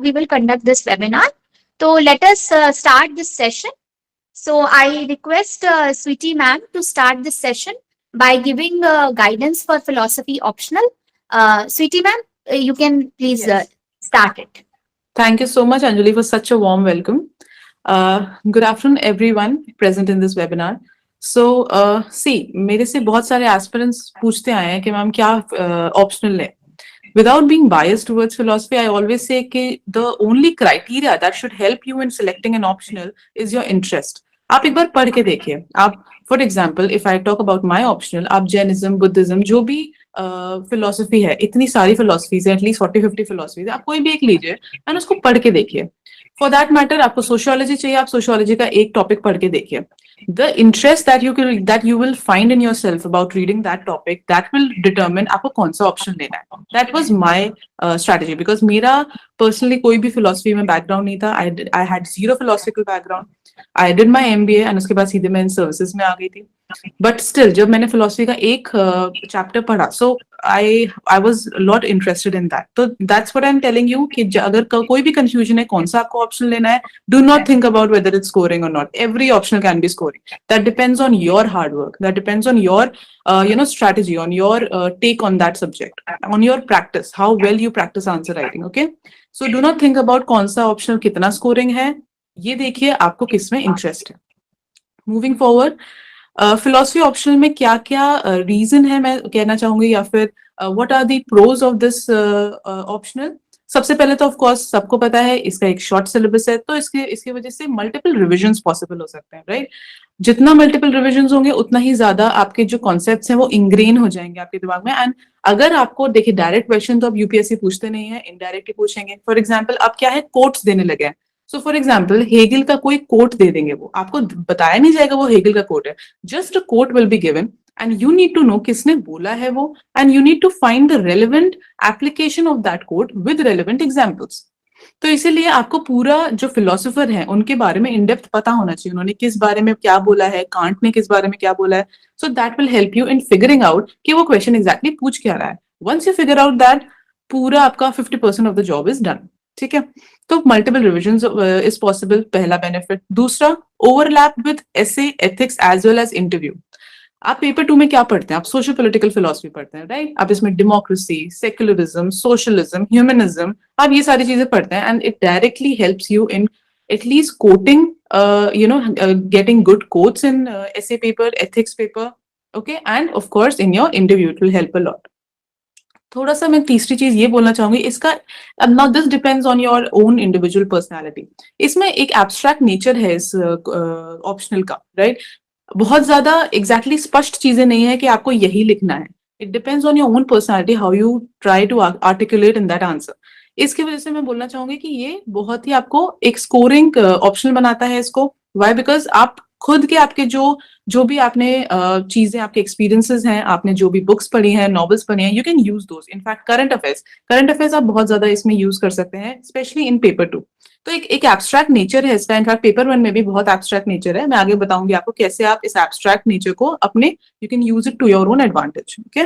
we will conduct this webinar. So let us start this session. So I request Sweetie ma'am to start this session by giving guidance for philosophy optional. Sweetie ma'am, you can please start it. Thank you so much, Anjali, for such a warm welcome. Good afternoon, everyone present in this webinar. So, see, मेरे से बहुत सारे aspirants पूछते आए हैं कि ma'am क्या optional है. Without being biased towards philosophy, I always say कि the only criteria that should help you in selecting an optional is your interest. आप एक बार पढ़ के देखिए. आप, for example, if I talk about my optional, आप Jainism, Buddhism, जो भी फिलोसफी है, इतनी सारी फिलोसफीज है, एटलीस्ट 40-50 फिलोसफीज है, आप कोई भी एक लीजिए एंड उसको पढ़ के देखिए. फॉर दैट मैटर आपको सोशियोलॉजी चाहिए, आप सोशियोलॉजी का एक टॉपिक पढ़ के देखिए. The interest that you will find in your self about reading that topic, that will determine आपको कौन सा ऑप्शन लेना है. That was my strategy, because मेरा पर्सनली कोई भी फिलोसफी में बैकग्राउंड नहीं था. I had zero philosophical background. I did my MBA and उसके बाद सीधे मैं इन सर्विसेज में आ गई थी. बट स्टिल जब मैंने फिलोसफी का एक चैप्टर पढ़ा, so I was lot interested in that. तो that's what I am telling you कि अगर कोई भी कंफ्यूजन है कौन सा आपको ऑप्शन लेना है, do not think about whether it's scoring और not. Every option can be scoring. That depends on your hard work, that depends on your strategy, on your take on that subject, on your practice, how well you practice answer writing. Okay, so do not think about कौन सा option कितना scoring है, ये देखिए आपको किसमें interest है. Moving forward, philosophy optional में क्या क्या रीजन है मैं कहना चाहूंगी, या फिर what are the pros of this optional. सबसे पहले तो ऑफ कोर्स सबको पता है इसका एक शॉर्ट सिलेबस है, तो इसकी वजह से मल्टीपल रिविजन्स पॉसिबल हो सकते हैं, राइट. जितना मल्टीपल रिविजन्स होंगे उतना ही ज्यादा आपके जो कॉन्सेप्ट्स हैं वो इंग्रेन हो जाएंगे आपके दिमाग में. एंड अगर आपको देखिए डायरेक्ट क्वेश्चन तो अब UPSC पूछते नहीं है, इनडायरेक्टली पूछेंगे. फॉर एग्जाम्पल अब क्या है, कोट्स देने लगे हैं. सो फॉर एग्जाम्पल हेगल का कोई कोट दे देंगे, वो आपको बताया नहीं जाएगा वो हेगल का कोट है. Just a quote will be given and you need to know किसने बोला है वो, and you need to find the relevant application of that quote with relevant examples. तो इसीलिए आपको पूरा जो फिलोसोफर है उनके बारे में इन डेप्थ पता होना चाहिए, उन्होंने किस बारे में क्या बोला है, कांट ने किस बारे में क्या बोला है. So that will help you in figuring out कि वो क्वेश्चन एग्जैक्टली पूछ क्या रहा है. Once you figure out that, पूरा आपका 50% of the job is done. ठीक है, तो मल्टीपल रिविजन्स इज पॉसिबल, पहला बेनिफिट. दूसरा, overlap with essay, ethics as well as interview. आप पेपर 2 में क्या पढ़ते हैं, आप सोशल पॉलिटिकल फिलोसफी पढ़ते हैं, राइट. आप इसमें डेमोक्रेसी, सेक्युलरिज्म, सोशलिज्म, ह्यूमनिज्म, आप ये सारी चीजें पढ़ते हैं, and it directly helps you in at least coating, getting good quotes in essay paper, ethics paper. Okay, end of course in your interview it will help a lot. थोड़ा सा मैं तीसरी चीज ये बोलना चाहूंगी, इसका now this depends on your own individual personality. इसमें एक एब्स्ट्रैक्ट नेचर है इस ऑप्शनल का, राइट. बहुत ज्यादा एग्जैक्टली स्पष्ट चीजें नहीं है कि आपको यही लिखना है. It depends on your own personality, how you try to articulate in that answer. इसकी वजह से मैं बोलना चाहूंगी कि ये बहुत ही आपको एक स्कोरिंग ऑप्शन बनाता है इसको. वाई? बिकॉज आप खुद के आपके जो भी आपने चीजें, आपके एक्सपीरियंसेस हैं, आपने जो भी बुक्स पढ़ी हैं, नॉवेल्स पढ़ी हैं, you can use those. In fact current affairs आप बहुत ज्यादा इसमें यूज कर सकते हैं, स्पेशली इन पेपर 2. तो एक एब्स्ट्रैक्ट नेचर है इसका. इनफैक्ट पेपर 1 में भी बहुत एब्स्ट्रैक्ट नेचर है. मैं आगे बताऊंगी आपको कैसे आप इस एब्स्ट्रैक्ट नेचर को अपने, you can use it to your own advantage. Okay,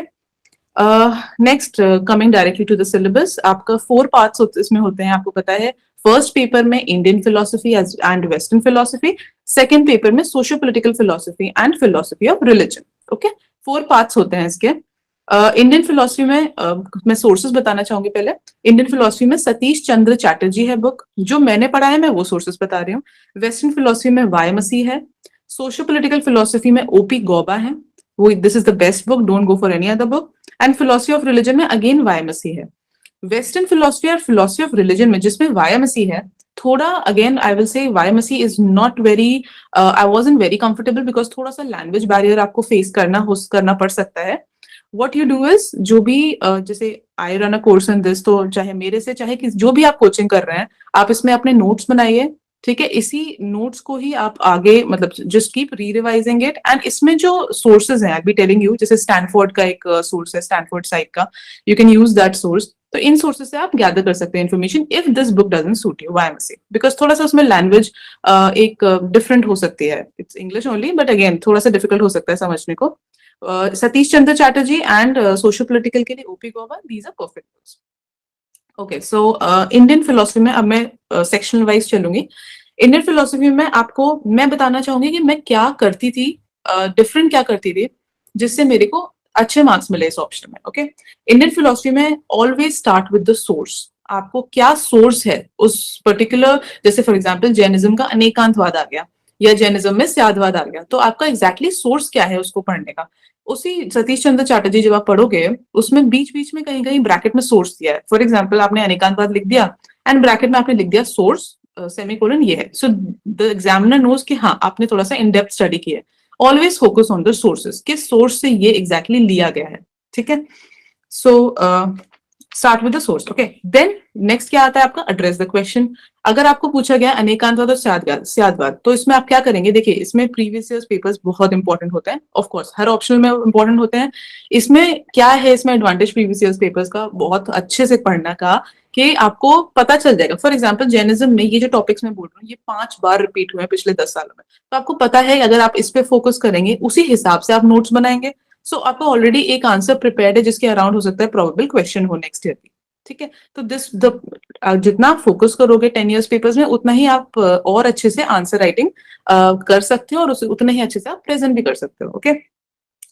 next, coming directly to the syllabus, आपका 4 पार्ट्स इसमें होते हैं, आपको पता है. फर्स्ट पेपर में Indian philosophy and western philosophy, second paper में socio political philosophy and philosophy of religion. Okay, 4 parts होते हैं इसके. इंडियन फिलोसफी में मैं सोर्सेज बताना चाहूंगी. पहले इंडियन फिलोसफी में सतीश चंद्र चैटर्जी है बुक, जो मैंने पढ़ा है मैं वो सोर्सेज बता रही हूँ. वेस्टर्न फिलोसफी में वाई मसीह है. सोशो पोलिटिकल फिलोसफी में OP गौबा है, वो this is the best book, don't go for any other book. And philosophy of religion में अगेन वाई मसीह है. वेस्टर्न फिलोसफी और फिलोसफी ऑफ रिलीजन में जिसमें वाई मसीह है, थोड़ा again I will say Y Masih is not very, I wasn't very comfortable, because थोड़ा सा language barrier आपको फेस करना पड़ सकता है. What you do is, जो भी जैसे I run a course in this, तो चाहे मेरे से चाहे जो भी आप कोचिंग कर रहे हैं, आप इसमें अपने नोट्स बनाइए. ठीक है, इसी नोट्स को ही आप आगे मतलब just keep re revising it. And इसमें जो सोर्सेज हैं, आई बी टेलिंग यू, जैसे स्टैनफोर्ड का एक सोर्स है, स्टैनफोर्ड साइट का, you can use that source. तो इन सोर्सेज से आप गैदर कर सकते हैं information if this book doesn't suit you, Y Masi, because थोड़ा सा उसमें लैंग्वेज एक डिफरेंट हो सकती है. It's English only, but again थोड़ा सा डिफिकल्ट हो सकता है समझने को. Satish Chandra Chatterjee and socio political के लिए OP Gauba, these are perfect books. Okay, so Indian philosophy में अब मैं सेक्शन वाइज चलूंगी। इंडियन फिलोसफी में आपको मैं बताना चाहूंगी कि मैं क्या करती थी, डिफरेंट क्या करती थी, जिससे मेरे को अच्छे मार्क्स मिले इस ऑप्शन में। ओके, इंडियन फिलोसफी में always start with the source. आपको क्या सोर्स है उस पर्टिकुलर, जैसे फॉर एग्जाम्पल जैनिज्म का अनेकांतवाद आ गया या जैनिज्म में स्यादवाद आ गया, तो आपका एग्जैक्टली सोर्स क्या है उसको पढ़ने का। उसी सतीश चंद्र चैटर्जी जब आप पढ़ोगे, उसमें बीच बीच में कहीं कहीं ब्रैकेट में सोर्स दिया है। फॉर एग्जाम्पल आपने अनेकांतवाद लिख दिया एंड ब्रैकेट में आपने लिख दिया सोर्स सेमीकोलन ये है, सो द एग्जामिनर नोज कि हाँ आपने थोड़ा सा इन डेप्थ स्टडी किया है। Always focus on the sources, किस सोर्स से ये एग्जैक्टली लिया गया है। ठीक है, so start with the source. Okay, then next क्या आता है आपका, एड्रेस द क्वेश्चन। अगर आपको पूछा गया अनेकांतवाद और स्यादवाद, तो इसमें आप क्या करेंगे, देखिए इसमें प्रीवियस ईयर्स पेपर्स बहुत इंपॉर्टेंट होते हैं, ऑफ कोर्स हर ऑप्शनल में इंपॉर्टेंट होते हैं। इसमें क्या है, इसमें एडवांटेज प्रीवियस ईयर्स पेपर्स का बहुत अच्छे से पढ़ना का कि आपको पता चल जाएगा। फॉर एग्जाम्पल जैनिज्म में ये जो टॉपिक्स मैं बोल रहा हूँ ये 5 बार रिपीट हुए हैं पिछले 10 सालों में, तो आपको पता है अगर आप इस पे फोकस करेंगे उसी हिसाब से आप नोट्स बनाएंगे, सो आपको ऑलरेडी एक आंसर प्रिपेयर्ड है जिसके अराउंड हो सकता है प्रोबेबल क्वेश्चन हो नेक्स्ट ईयर की। ठीक है, तो जितना आप फोकस करोगे 10 इयर्स पेपर्स में उतना ही आप और अच्छे से आंसर राइटिंग कर सकते हो और उतने ही अच्छे से आप प्रेजेंट भी कर सकते हो। ओके,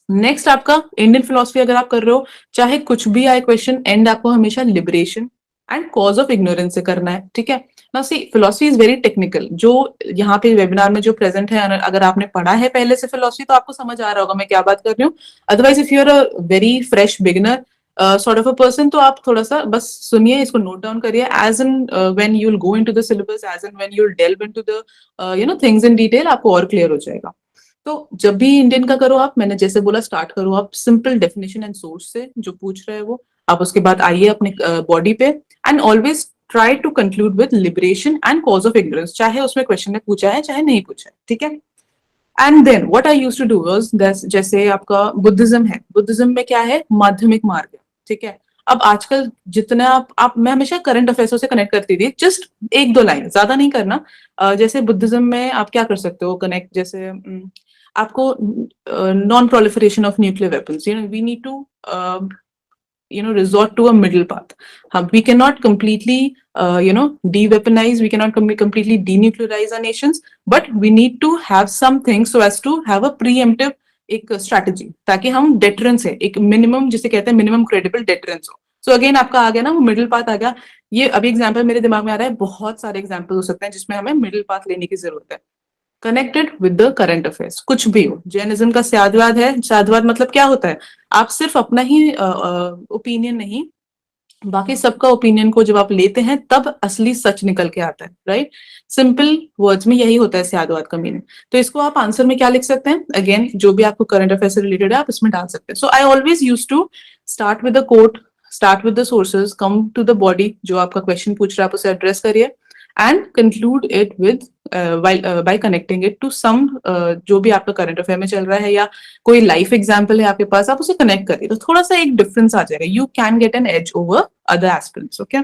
नेक्स्ट आपका इंडियन फिलोसफी अगर आप कर रहे हो, चाहे कुछ भी आए क्वेश्चन, एंड आपको हमेशा liberation and cause of ignorance से करना है। ठीक है, now see philosophy is very technical. जो यहाँ पे वेबिनार में जो प्रेजेंट है, अगर आपने पढ़ा है पहले से फिलोसफी तो आपको समझ आ रहा होगा मैं क्या बात कर रही हूँ। Otherwise if you are a very fresh beginner sort of a person, तो आप थोड़ा सा बस सुनिए, इसको नोट डाउन करिए, as in when you will go into the syllabus, as in when you will delve into the things in detail, आपको और क्लियर हो जाएगा। तो जब भी इंडियन का करो आप, मैंने जैसे बोला स्टार्ट करो आप सिंपल डेफिनेशन एंड सोर्स से, जो पूछ रहे हैं वो आप उसके बाद आइए अपने बॉडी पे, and always try to conclude with liberation and cause of ignorance, चाहे उसमें क्वेश्चन ने पूछा है चाहे नहीं पूछा है। ठीक है, and then what I used to do was, जैसे आपका बुद्धिज्म है, बुद्धिज्म में क्या है, माध्यमिक मार्ग है। ठीक है, अब आजकल जितना आप मैं हमेशा करंट अफेयर्स से कनेक्ट करती थी, जस्ट 1-2 लाइन, ज्यादा नहीं करना। जैसे बुद्धिज्म में आप क्या कर सकते हो कनेक्ट, जैसे आपको non proliferation of nuclear weapons, we need to resort to a middle path. We cannot completely de-weaponize, we cannot completely denuclearize our nations, but we need to have something so as to have a preemptive एक strategy, ताकि हम deterrence है, एक minimum जिसे कहते हैं minimum credible deterrence हो। So again आपका आ गया ना, वो middle path आ गया। ये अभी एग्जाम्पल मेरे दिमाग में आ रहा है, बहुत सारे एग्जाम्पल हो सकते हैं जिसमें हमें मिडिल पाथ लेने की जरूरत है, connected with the current affairs. कुछ भी हो, जैनिज्म का स्यादवाद है, स्यादवाद मतलब क्या होता है, आप सिर्फ अपना ही ओपिनियन नहीं, बाकी सबका ओपिनियन को जब आप लेते हैं तब असली सच निकल के आता है। राइट, सिंपल वर्ड्स में यही होता है स्यादवाद का मीनिंग। तो इसको आप आंसर में क्या लिख सकते हैं, अगेन जो भी आपको करंट अफेयर से रिलेटेड है आप इसमें डाल सकते हैं। So I always use to start with the quote, start with the sources, come to the body, जो आपका क्वेश्चन पूछ रहा है आप उसे एड्रेस करिए, and conclude it with by connecting it to some, जो भी आपका करंट अफेयर में चल रहा है या कोई लाइफ एग्जाम्पल है आपके पास, आप उसे कनेक्ट करिए, तो थोड़ा सा एक डिफरेंस आ जाएगा, you can get an edge over other aspirants. Okay,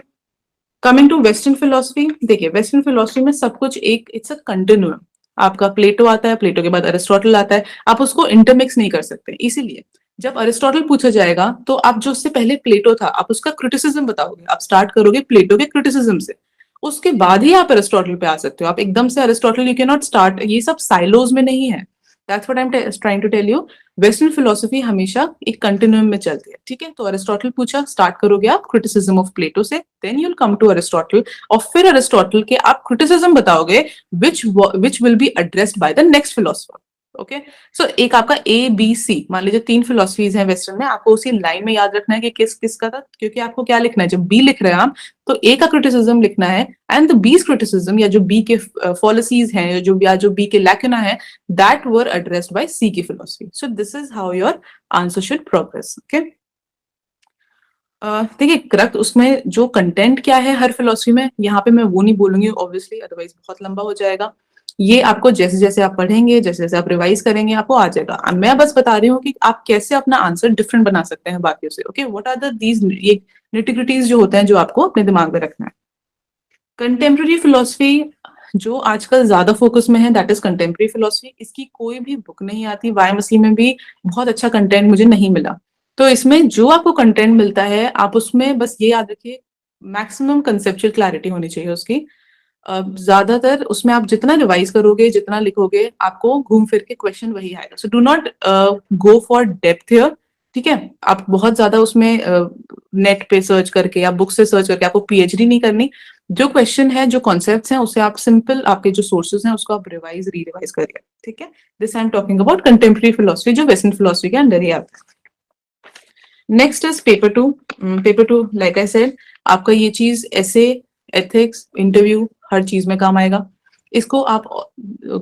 coming to western philosophy, देखिए वेस्टर्न फिलोसफी में सब कुछ एक, इट्स अ कंटिन्यूअम। आपका प्लेटो आता है, प्लेटो के बाद अरिस्टोटल आता है, आप उसको इंटरमिक्स नहीं कर सकते। इसीलिए जब अरिस्टोटल पूछा जाएगा तो आप जो उससे पहले प्लेटो था आप उसका क्रिटिसिज्म बताओगे, आप स्टार्ट करोगे प्लेटो के क्रिटिसिज्म से, उसके बाद ही आप अरिस्टोटल पे आ सकते हो। आप एकदम से Aristotle you can not start, ये सब साइलोज में नहीं है। That's what I am trying to tell you, western philosophy हमेशा एक कंटिन्यूम में चलती है। ठीक है, तो अरिस्टोटल पूछा, स्टार्ट करोगे आप क्रिटिसिज्म ऑफ प्लेटो से, then you will come to Aristotle, और फिर अरिस्टोटल के आप क्रिटिसिज्म बताओगे which will be addressed by the next philosopher. Okay, so एक आपका ए बी सी, मान लीजिए 3 फिलोसफीज हैं वेस्टर्न में, आपको उसी लाइन में याद रखना है कि किस किस का था, क्योंकि आपको क्या लिखना है, जब बी लिख रहे हैं आप तो ए का क्रिटिसिज्म लिखना है, एंड द बीस क्रिटिसिज्म, या जो बी के फॉलिसीज हैं, या जो बी के लैक्यूना है, दैट वर एड्रेस्ड बाय सी की philosophy. So this is how your answer should progress. Okay, देखिए करेक्ट, उसमें जो कंटेंट क्या है हर फिलोसफी में, यहाँ पे मैं वो नहीं बोलूंगी ऑब्वियसली, अदरवाइज बहुत लंबा हो जाएगा। ये आपको जैसे जैसे आप पढ़ेंगे, जैसे जैसे आप रिवाइज करेंगे, आपको आ जाएगा। मैं बस बता रही हूँ कि आप कैसे अपना आंसर डिफरेंट बना सकते हैं बाकियों से। Okay, what are the these ये निटिग्रिटीज जो होते हैं जो आपको अपने दिमाग में रखना है। कंटेम्प्रेरी फिलोसफी जो आजकल ज्यादा फोकस में है, दैट इज कंटेम्प्रेरी फिलोसफी। इसकी कोई भी बुक नहीं आती, वाईएमसी में भी बहुत अच्छा कंटेंट मुझे नहीं मिला। तो इसमें जो आपको कंटेंट मिलता है आप उसमें बस ये याद रखिए, मैक्सिमम कंसेप्चुअल क्लैरिटी होनी चाहिए उसकी। ज्यादातर उसमें आप जितना रिवाइज करोगे, जितना लिखोगे, आपको घूम फिर के क्वेश्चन वही आएगा। So do not go for depth here, ठीक है। आप बहुत ज्यादा उसमें नेट पे सर्च करके या बुक से सर्च करके आपको पीएचडी नहीं करनी। जो क्वेश्चन है, जो कॉन्सेप्ट्स हैं, उसे आप सिंपल, आपके जो सोर्सेज हैं उसको आप रिवाइज री रिवाइज करिए, ठीक है। This I am talking about contemporary philosophy, जो वेस्टर्न फिलोसफी के अंदर ही आता है। Next is paper two. Paper two, like I said, आपका ये चीज ऐसे, एथिक्स, इंटरव्यू, हर चीज में काम आएगा। इसको आप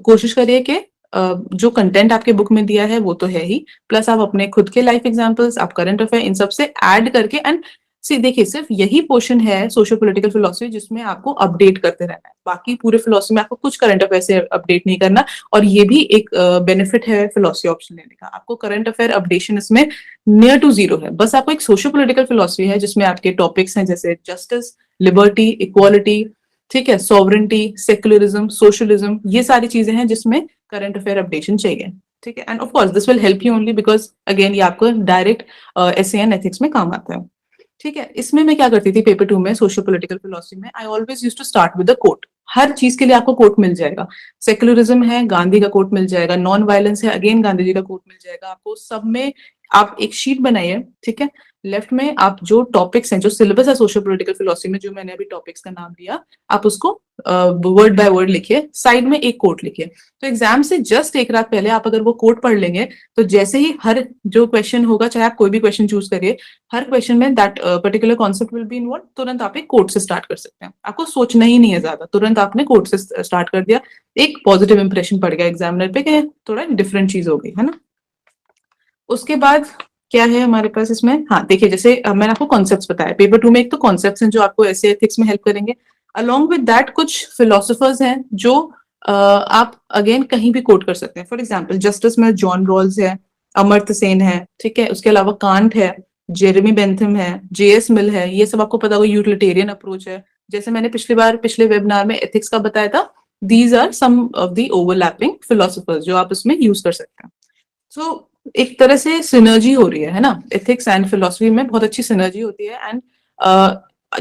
कोशिश करिए कि जो कंटेंट आपके बुक में दिया है वो तो है ही, प्लस आप अपने खुद के लाइफ एग्जांपल्स, आप करंट अफेयर, इन सब से ऐड करके, एंड सी देखिए, सिर्फ यही पोर्शन है सोशो पॉलिटिकल फिलोसफी जिसमें आपको अपडेट करते रहना है। बाकी पूरे फिलोसफी में आपको कुछ करंट अफेयर से अपडेट नहीं करना। और ये भी एक बेनिफिट है फिलोसफी ऑप्शन लेने का, आपको करंट अफेयर अपडेशन इसमें नियर टू जीरो है। बस आपको एक सोशो पॉलिटिकल फिलोसफी है जिसमें आपके टॉपिक्स हैं जैसे जस्टिस, लिबर्टी, इक्वालिटी, ठीक है, सॉवरेंटी, सेक्युलरिज्म, सोशलिज्म, ये सारी चीजें हैं जिसमें करंट अफेयर अपडेशन चाहिए, ठीक है। End of course this will help you only because again ये आपको डायरेक्ट एसए एंड एथिक्स में काम आता है, ठीक है। इसमें मैं क्या करती थी पेपर 2 में सोशो पॉलिटिकल फिलोसफी में, I always used to start with the quote. हर चीज के लिए आपको कोट मिल जाएगा। सेक्युलरिज्म है, गांधी का कोट मिल जाएगा। नॉन वायलेंस है, अगेन गांधी जी का कोट मिल जाएगा आपको। सब में आप एक शीट बनाइए, ठीक है। लेफ्ट में आप जो टॉपिक्स हैं, जो सिलेबस है सोशो पॉलिटिकल फिलोसफी में, जो मैंने अभी टॉपिक्स का नाम दिया, आप उसको वर्ड बाय वर्ड लिखिए। साइड में एक कोट लिखिए। तो एग्जाम से जस्ट एक रात पहले आप अगर वो कोट पढ़ लेंगे, तो जैसे ही हर जो क्वेश्चन होगा, चाहे आप कोई भी क्वेश्चन चूज करिए, हर क्वेश्चन में that particular concept will be involve, तुरंत आप एक कोट से स्टार्ट कर सकते हैं। आपको सोचना ही नहीं है ज्यादा, तुरंत आपने कोट से स्टार्ट कर दिया, एक पॉजिटिव इंप्रेशन पड़ गया एग्जामिनर पे कि थोड़ा डिफरेंट चीज हो गई, है ना। उसके बाद क्या है हमारे पास इसमें, हाँ देखिए, जैसे मैंने आपको कॉन्सेप्ट्स बताया पेपर 2 में, एक तो कॉन्सेप्ट्स हैं जो आपको ऐसे एथिक्स में हेल्प करेंगे। अलॉन्ग विद दैट कुछ फिलोसोफर्स हैं जो आप अगेन कहीं भी कोट कर सकते हैं। फॉर एग्जाम्पल जस्टिस में जॉन रॉल्स है, अमर्त्य सेन है, ठीक है। उसके अलावा कांट है, जेरेमी बेंथम है, जेएस मिल है, ये सब आपको पता होगा, यूटिलिटेरियन अप्रोच है। जैसे मैंने पिछले वेबिनार में एथिक्स का बताया था, these are some of the overlapping philosophers जो आप इसमें यूज कर सकते हैं। सो एक तरह से सिनर्जी हो रही है ना, एथिक्स एंड फिलोसफी में बहुत अच्छी सिनर्जी होती है। एंड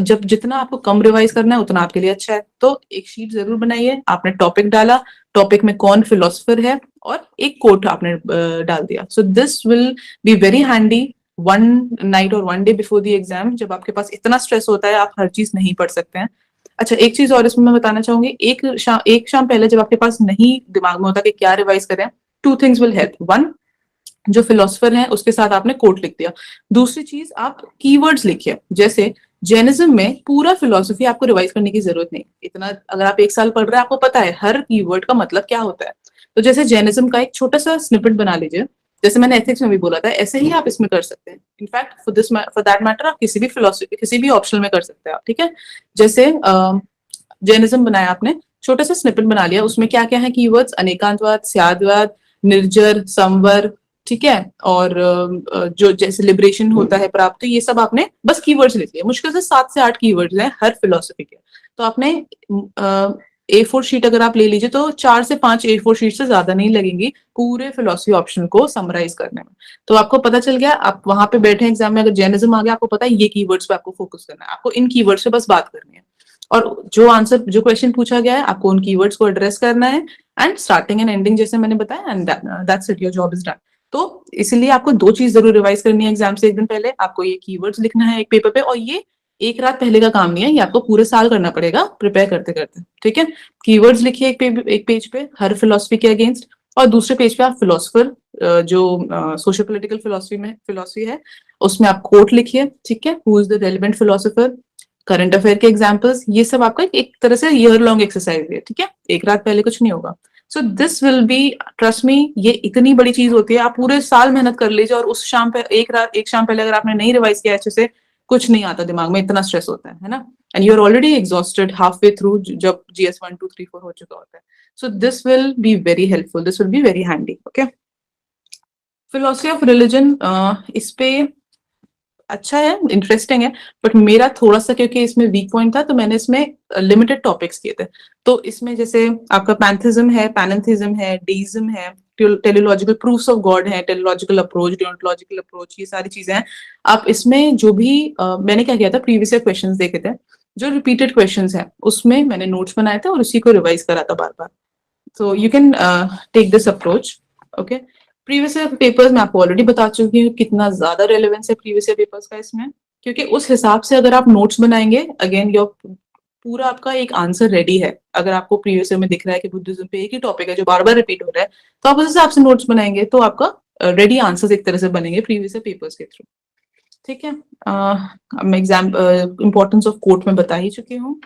जब जितना आपको कम रिवाइज करना है उतना आपके लिए अच्छा है। तो एक शीट जरूर बनाइए, आपने टॉपिक डाला, टॉपिक में कौन फिलोसफर है, और एक कोट आपने डाल दिया। So this will be very handy one night और one day before the exam, जब आपके पास इतना स्ट्रेस होता है, आप हर चीज नहीं पढ़ सकते हैं। अच्छा, एक चीज और इसमें मैं बताना चाहूंगी, एक शाम पहले जब आपके पास नहीं दिमाग में होता कि क्या रिवाइज करें, two things will help. One, जो फिलोसफर है उसके साथ आपने कोट लिख दिया। दूसरी चीज, आप कीवर्ड्स लिखिए। जैसे जैनिज्म में पूरा फिलोसफी आपको रिवाइज करने की जरूरत नहीं, इतना अगर आप एक साल पढ़ रहे हैं आपको पता है हर कीवर्ड का मतलब क्या होता है। तो जैसे जैनिज्म का एक छोटा सा स्निपेट बना लीजिए, जैसे मैंने एथिक्स में भी बोला था, ऐसे ही आप इसमें कर सकते हैं। इनफैक्ट फॉर दैट मैटर आप किसी भी फिलोसफी, किसी भी ऑप्शनल में कर सकते हैं आप, ठीक है। जैसे जैनिज्म बनाया आपने, छोटा सा स्निपेट बना लिया, उसमें क्या क्या है कीवर्ड्स, अनेकांतवाद, स्यादवाद, निर्जर, संवर, ठीक है, और जो जैसे लिबरेशन होता है प्राप्त, तो ये सब आपने बस कीवर्ड्स लिख लिए। मुश्किल से 7 से 8 कीवर्ड्स हैं हर फिलोसफी के। तो आपने A4 शीट अगर आप ले लीजिए तो 4 से 5 A4 शीट से ज्यादा नहीं लगेंगी पूरे फिलोसफी ऑप्शन को समराइज करने में। तो आपको पता चल गया, आप वहां पे बैठे एग्जाम में, अगर जैनिज्म आ गया, आपको पता है ये कीवर्ड्स पे आपको फोकस करना है, आपको इन कीवर्ड्स पे बस बात करनी है, और जो आंसर, जो क्वेश्चन पूछा गया है, आपको उन कीवर्ड्स को एड्रेस करना है, एंड स्टार्टिंग एंड एंडिंग जैसे मैंने बताया, and that's it, your job is done. तो इसलिए आपको 2 चीज जरूर रिवाइज करनी है एग्जाम से एक दिन पहले, आपको ये कीवर्ड्स लिखना है एक पेपर पे, और ये एक रात पहले का काम नहीं है, ये आपको पूरे साल करना पड़ेगा प्रिपेयर करते करते, ठीक है। कीवर्ड्स लिखिए एक पेज पे हर फिलोसफी के अगेंस्ट, और दूसरे पेज पे आप फिलोसफर जो सोशल पॉलिटिकल फिलोसफी है उसमें आप कोट लिखिए, ठीक है, who is the relevant philosopher, current affair के एग्जाम्पल्स, ये सब आपका एक तरह से ईयर लॉन्ग एक्सरसाइज है, ठीक है, एक रात पहले कुछ नहीं होगा। सो this will B, trust me, ये इतनी बड़ी चीज होती है, आप पूरे साल मेहनत कर लीजिए, और उस शाम पे एक शाम पहले अगर आपने नहीं रिवाइज किया अच्छे से, कुछ नहीं आता दिमाग में, इतना स्ट्रेस होता है ना। And you are already exhausted half way through, जब GS 1 2 3 4 हो चुका होता है। सो this will be very helpful, this will be very handy, okay. Philosophy of religion, इस पे अच्छा है, इंटरेस्टिंग है, बट मेरा थोड़ा सा क्योंकि इसमें वीक पॉइंट था, तो मैंने इसमें लिमिटेड टॉपिक्स किए थे। तो इसमें जैसे आपका पैंथिज्म है, पैनेंथिज्म है, डेइज्म है, टेलीलॉजिकल प्रूफ्स ऑफ गॉड है, टेलीलॉजिकल अप्रोच, डियोंटोलॉजिकल अप्रोच, ये सारी चीजें हैं। आप इसमें जो भी मैंने क्या किया था, प्रीवियस ईयर क्वेश्चंस देखे थे, जो रिपीटेड क्वेश्चंस हैं उसमें मैंने नोट्स बनाए थे और उसी को रिवाइज करा था बार बार। So you can take this approach. Okay. Previous year papers मैं आपको ऑलरेडी बता चुकी हूँ कितना ज्यादा रेलेवेंस है प्रीवियस ईयर पेपर्स का इसमें, क्योंकि उस हिसाब से अगर आप नोट्स बनाएंगे, अगेन योर पूरा आपका एक आंसर रेडी है। अगर आपको प्रीवियस ईयर में दिख रहा है कि बुद्धिज्म पे एक ही टॉपिक है जो बार बार रिपीट हो रहा है, तो आप उस हिसाब से नोट्स बनाएंगे तो आपका रेडी आंसर्स एक तरह से बनेंगे प्रीवियस ईयर पेपर्स के थ्रू। ठीक है। मैं इम्पोर्टेंस ऑफ कोट में बता ही चुकी हूँ।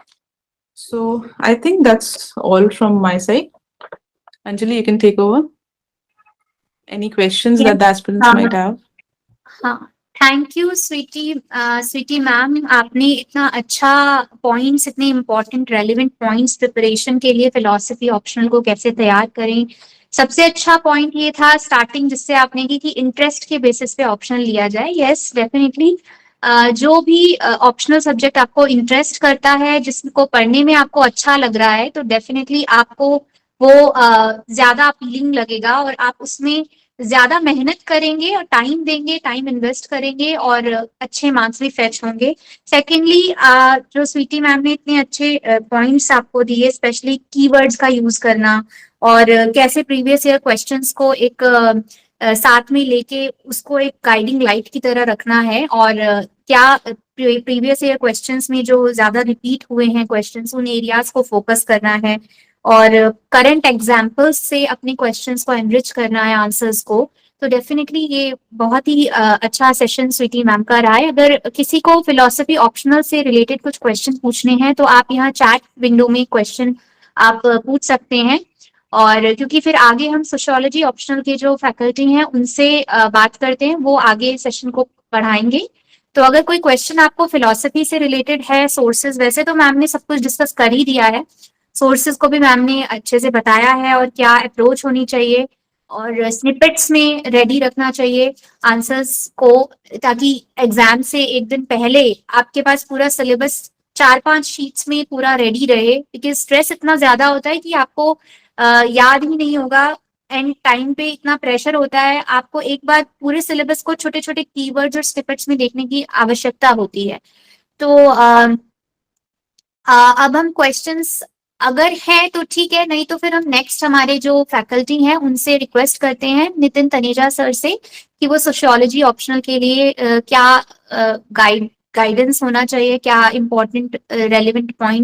So I think that's all from my side. Anjali, you can take over. Any questions Yes. that the aspirants might have? हाँ, थैंक यू स्वीटी मैम, आपने इतना अच्छा पॉइंट्स, इतने इम्पोर्टेंट रेलिवेंट पॉइंट्स प्रिपरेशन के लिए फिलॉसफी ऑप्शनल को कैसे तैयार करें। सबसे अच्छा पॉइंट ये था स्टार्टिंग जिससे आपने की कि इंटरेस्ट के बेसिस पे ऑप्शनल लिया जाए। यस, डेफिनेटली जो भी ऑप्शनल सब्जेक्ट आपको इंटरेस्ट करता है, जिसको पढ़ने में आपको अच्छा लग रहा है, तो डेफिनेटली आपको वो ज्यादा अपीलिंग लगेगा और आप उसमें ज्यादा मेहनत करेंगे और टाइम देंगे, टाइम इन्वेस्ट करेंगे और अच्छे मार्क्स भी फेच होंगे। सेकेंडली, जो स्वीटी मैम ने इतने अच्छे पॉइंट्स आपको दिए, स्पेशली कीवर्ड्स का यूज करना और कैसे प्रीवियस ईयर क्वेश्चंस को एक साथ में लेके उसको एक गाइडिंग लाइट की तरह रखना है, और क्या प्रीवियस ईयर क्वेश्चंस में जो ज्यादा रिपीट हुए हैं क्वेश्चंस, उन एरियाज को फोकस करना है और करंट एग्जाम्पल्स से अपने क्वेश्चंस को एनरिच करना है, आंसर्स को। तो डेफिनेटली ये बहुत ही अच्छा सेशन स्वीटी मैम का रहा है। अगर किसी को फिलोसफी ऑप्शनल से रिलेटेड कुछ क्वेश्चन पूछने हैं तो आप यहाँ चैट विंडो में क्वेश्चन आप पूछ सकते हैं, और क्योंकि फिर आगे हम सोशियोलॉजी ऑप्शनल के जो फैकल्टी हैं उनसे बात करते हैं, वो आगे सेशन को पढ़ाएंगे। तो अगर कोई क्वेश्चन आपको फिलोसफी से रिलेटेड है, सोर्सेज, वैसे तो मैम ने सब कुछ डिस्कस कर ही दिया है, सोर्सेज को भी मैम ने अच्छे से बताया है और क्या अप्रोच होनी चाहिए, और स्निपेट्स में रेडी रखना चाहिए आंसर्स को, ताकि एग्जाम से एक दिन पहले आपके पास पूरा सिलेबस 4-5 शीट्स में पूरा रेडी रहे, क्योंकि स्ट्रेस इतना ज्यादा होता है कि आपको याद ही नहीं होगा, एंड टाइम पे इतना प्रेशर होता है, आपको एक बार पूरे सिलेबस को छोटे छोटे कीवर्ड्स और स्निपेट्स में देखने की आवश्यकता होती है। तो अब हम क्वेश्चंस अगर है तो ठीक है, नहीं तो फिर हम नेक्स्ट हमारे जो फैकल्टी हैं उनसे रिक्वेस्ट करते हैं, नितिन तनेजा सर से, कि वो सोशियोलॉजी ऑप्शनल के लिए क्या गाइडेंस होना चाहिए, क्या इंपॉर्टेंट रेलिवेंट पॉइंट